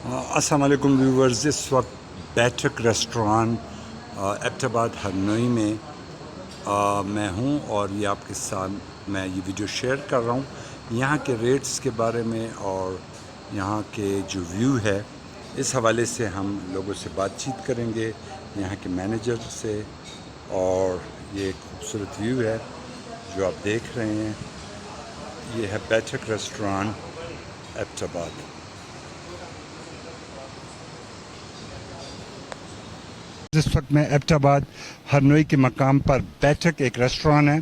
السلام علیکم ویورز. اس وقت بیٹھک ریسٹورانٹ ایبٹ آباد ہرنوئی میں میں ہوں اور یہ آپ کے ساتھ میں یہ ویڈیو شیئر کر رہا ہوں یہاں کے ریٹس کے بارے میں اور یہاں کے جو ویو ہے اس حوالے سے ہم لوگوں سے بات چیت کریں گے یہاں کے مینیجر سے. اور یہ ایک خوبصورت ویو ہے جو آپ دیکھ رہے ہیں. یہ ہے بیٹھک ریسٹورانٹ ایبٹ آباد. اس وقت میں ایبٹ آباد ہرنوئی کے مقام پر بیٹھک ایک ریسٹوران ہے.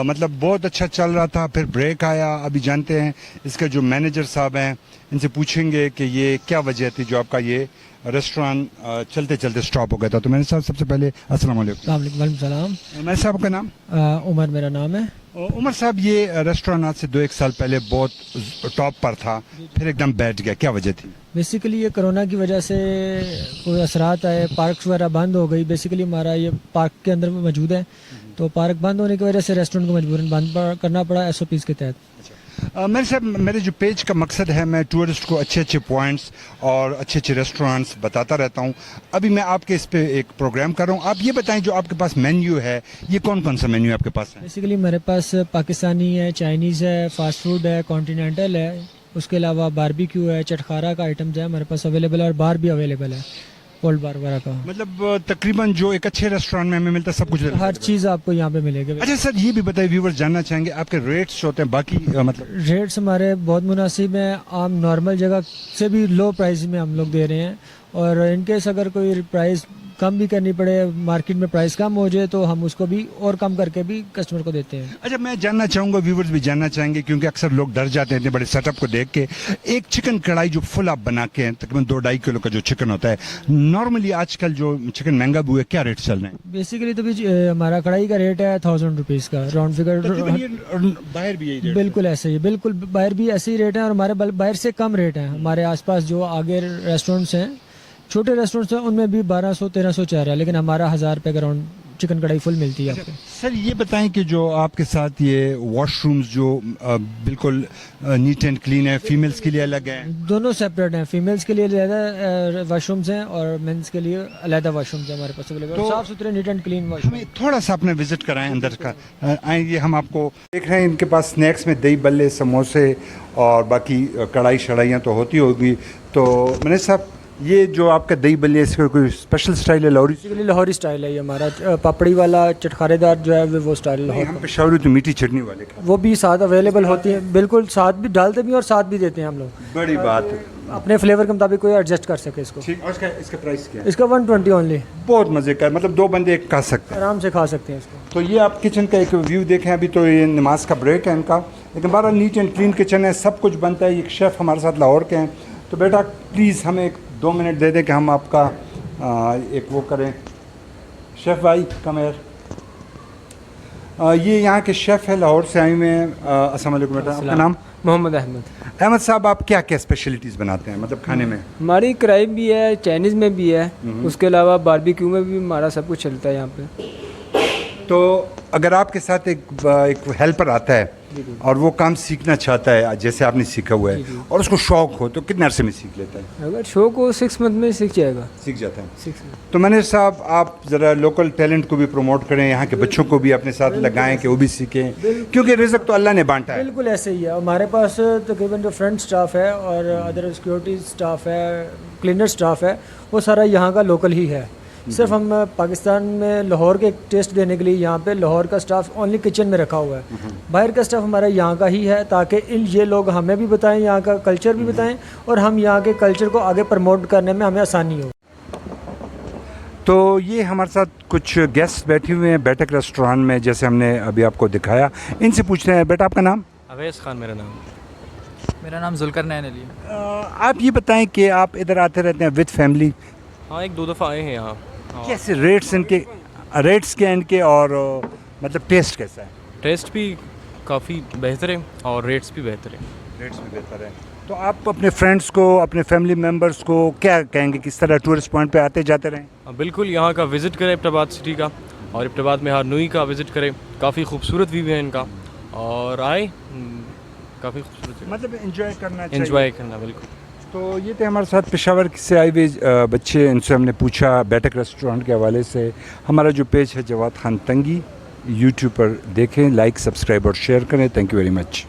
مطلب بہت اچھا چل رہا تھا, پھر بریک آیا. ابھی جانتے ہیں اس کے جو مینیجر صاحب ہیں, ان سے پوچھیں گے کہ یہ کیا وجہ تھی جو آپ کا یہ ریسٹوران چلتے چلتے سٹاپ ہو گیا تھا. تو میں نے صاحب سب سے پہلے السلام علیکم. السلام علیکم. وعلیکم السلام. میں صاحب کا نام عمر میرا نام ہے. عمر صاحب, یہ ریسٹوران آج سے 2-1 سال پہلے بہت ٹاپ پر تھا, پھر ایک دم بیٹھ گیا, کیا وجہ تھی؟ بیسیکلی یہ کرونا کی وجہ سے کوئی اثرات آئے, پارکس وغیرہ بند ہو گئی. بیسیکلی ہمارا یہ پارک کے اندر موجود ہے, تو پارک بند ہونے کی وجہ سے ریسٹورینٹ کو مجبوراً بند کرنا پڑا SOPs کے تحت. میرے صاحب, میرے جو پیج کا مقصد ہے میں ٹورسٹ کو اچھے اچھے پوائنٹس اور اچھے اچھے ریسٹورانٹس بتاتا رہتا ہوں. ابھی میں آپ کے اس پہ ایک پروگرام کر رہا ہوں. آپ یہ بتائیں جو آپ کے پاس مینیو ہے یہ کون کون سا مینیو آپ کے پاس ہے؟ بیسیکلی میرے پاس پاکستانی ہے, چائنیز ہے, فاسٹ فوڈ ہے, کانٹینینٹل ہے, اس کے علاوہ باربیکیو ہے, چٹخارا کا آئٹمز ہے ہمارے پاس اویلیبل, اور بار بھی اویلیبل ہے, کولڈ بار وغیرہ کا. مطلب تقریباً جو ایک اچھے ریسٹورانٹ میں ہمیں ملتا ہے سب کچھ, ہر چیز آپ کو یہاں پہ ملے گی. اچھا سر, یہ بھی بتائیے, ویورز جاننا چاہیں گے آپ کے ریٹس ہوتے ہیں باقی مطلب ریٹس ہمارے بہت مناسب ہیں, عام نارمل جگہ سے بھی لو پرائز میں ہم لوگ دے رہے ہیں. اور ان کیس اگر کوئی پرائز کم بھی کرنی پڑے, مارکیٹ میں پرائز کم ہو جائے, تو ہم اس کو بھی اور کم کر کے بھی کسٹمر کو دیتے ہیں. اچھا, میں جاننا چاہوں گا, ویورز بھی جاننا چاہیں گے, کیونکہ اکثر لوگ ڈر جاتے ہیں اتنے بڑے سیٹ اپ کو دیکھ کے. ایک چکن کڑھائی جو فل آپ بنا کے ہیں, تقریباً 2-2.5 کلو کا جو چکن ہوتا ہے, نارملی آج کل جو چکن مہنگا بھی ہے, کیا ریٹ چل رہے ہیں؟ بیسیکلی تو ہمارا کڑھائی کا ریٹ ہے 1000 روپیز کا, راؤنڈ فگر. باہر بھی یہی ریٹ؟ بالکل ایسے ہی, بالکل باہر بھی ایسے ہی ریٹ ہیں, اور ہمارے باہر سے کم ریٹ ہیں. ہمارے آس پاس جو آگے ریسٹورینٹس ہیں, چھوٹے ریسٹورینٹس ہیں, ان میں بھی 1200-1300 چل رہا ہے, لیکن ہمارا 1000 روپے کا راؤنڈ چکن کڑھائی فل ملتی ہے آپ کو. سر یہ بتائیں کہ جو آپ کے ساتھ یہ واش رومز جو بالکل نیٹ اینڈ کلین ہے, فیمیلز کے لیے الگ ہیں؟ دونوں سیپریٹ ہیں, فیمیلز کے لیے علیحدہ واش رومز ہیں اور مینس کے لیے علیحدہ واش رومز ہیں ہمارے پاس اویلیبل, صاف ستھرے neat and clean washroom. ہمیں تھوڑا سا اپنے وزٹ کرائیں اندر کا. آئیں, ہم آپ کو دیکھ رہے ہیں ان کے پاس سنیکس میں دہی بلے, سموسے اور باقی کڑھائی شڑھائیاں تو ہوتی ہوگی. تو میں نے صاحب, یہ جو آپ کا دہی بلی ہے, اس کا کوئی اسپیشل سٹائل ہے؟ لاہوری سٹائل ہے یہ ہمارا, پاپڑی والا چٹخارے دار جو ہے وہ سٹائل لاہور. ہم پشاوری تو میٹھی چٹنی والے کا, وہ بھی ساتھ اویلیبل ہوتی ہے, بالکل ساتھ بھی ڈالتے بھی اور ساتھ بھی دیتے ہیں ہم لوگ. بڑی بات ہے, اپنے فلیور کے مطابق کوئی ایڈجسٹ کر سکے اس کو. ٹھیک. اور اس کا پرائس کیا ہے؟ اس کا 120 اونلی. بہت مزے کا, مطلب 2 بندے ایک کھا سکتے ہیں, آرام سے کھا سکتے ہیں اس کو. تو یہ آپ کچن کا ایک ویو دیکھیں. ابھی تو یہ نماز کا بریک ہے ان کا, لیکن بہرحال نیٹ اینڈ کلین کچن ہے, سب کچھ بنتا ہے. ایک شیف ہمارے ساتھ لاہور کے ہیں, تو بیٹا پلیز ہمیں 2 منٹ دے دیں کہ ہم آپ کا ایک وہ کریں. شیف بھائی کم ہیئر. یہ یہاں کے شیف ہے, لاہور سے آئے ہوئے ہیں. السلام علیکم بیٹا, آپ کا نام؟ محمد احمد. احمد صاحب, آپ کیا کیا اسپیشلٹیز بناتے ہیں مطلب کھانے میں؟ ہماری کڑھائی بھی ہے, چائنیز میں بھی ہے, اس کے علاوہ باربیکیو میں بھی ہمارا سب کچھ چلتا ہے یہاں پہ. تو اگر آپ کے ساتھ ایک ہیلپر آتا ہے اور وہ کام سیکھنا چاہتا ہے جیسے آپ نے سیکھا ہوا ہے, اور اس کو شوق ہو, تو کتنے عرصے میں سیکھ لیتا ہے؟ اگر شوق ہو 6 منتھ میں سیکھ جائے گا. سیکھ جاتا ہے. 6 منتھ. تو مینیجر صاحب, آپ ذرا لوکل ٹیلنٹ کو بھی پروموٹ کریں, یہاں کے بچوں کو بھی اپنے ساتھ لگائیں کہ وہ بھی سیکھیں, کیونکہ رزق تو اللہ نے بانٹا ہے. بالکل ایسے ہی ہے. ہمارے پاس تقریباً جو فرنٹ سٹاف ہے اور ادر سیکورٹی سٹاف ہے, کلینر سٹاف ہے, وہ سارا یہاں کا لوکل ہی ہے. صرف ہم پاکستان میں لاہور کے ٹیسٹ دینے کے لیے یہاں پہ لاہور کا سٹاف اونلی کچن میں رکھا ہوا ہے. باہر کا سٹاف ہمارا یہاں کا ہی ہے, تاکہ یہ لوگ ہمیں بھی بتائیں, یہاں کا کلچر بھی بتائیں, اور ہم یہاں کے کلچر کو آگے پروموٹ کرنے میں ہمیں آسانی ہو. تو یہ ہمارے ساتھ کچھ گیسٹ بیٹھے ہوئے ہیں بیٹھک ریسٹوران میں, جیسے ہم نے ابھی آپ کو دکھایا. ان سے پوچھتے ہیں, بیٹا آپ کا نام؟ اویس خان میرا نام. میرا نام ذوالقرنین علی. آپ یہ بتائیں کہ آپ ادھر آتے رہتے ہیں وتھ فیملی؟ ہاں, 1-2 دفعہ آئے ہیں یہاں. کیسے ریٹس ان کے, ریٹس کیا ان کے, اور مطلب ٹیسٹ کیسا ہے؟ ٹیسٹ بھی کافی بہتر ہے اور ریٹس بھی بہتر ہے. ریٹس بھی بہتر ہے. تو آپ اپنے فرینڈس کو, اپنے فیملی ممبرس کو کیا کہیں گے, کس طرح ٹورسٹ پوائنٹ پہ آتے جاتے رہیں؟ بالکل, یہاں کا وزٹ کریں ایبٹ آباد سٹی کا, اور ایبٹ آباد میں ہرنوئی کا وزٹ کریں. کافی خوبصورت ویو ہے ان کا, اور آئے, کافی خوبصورت ہے, مطلب انجوائے کرنا چاہیے. انجوائے کرنا بالکل. تو یہ تھے ہمارے ساتھ پشاور سے آئے ہوئے بچے، ان سے ہم نے پوچھا بیٹھک ریسٹورانٹ کے حوالے سے. ہمارا جو پیج ہے جواد خان تنگی، یوٹیوب پر دیکھیں، لائک سبسکرائب اور شیئر کریں. Thank you very much.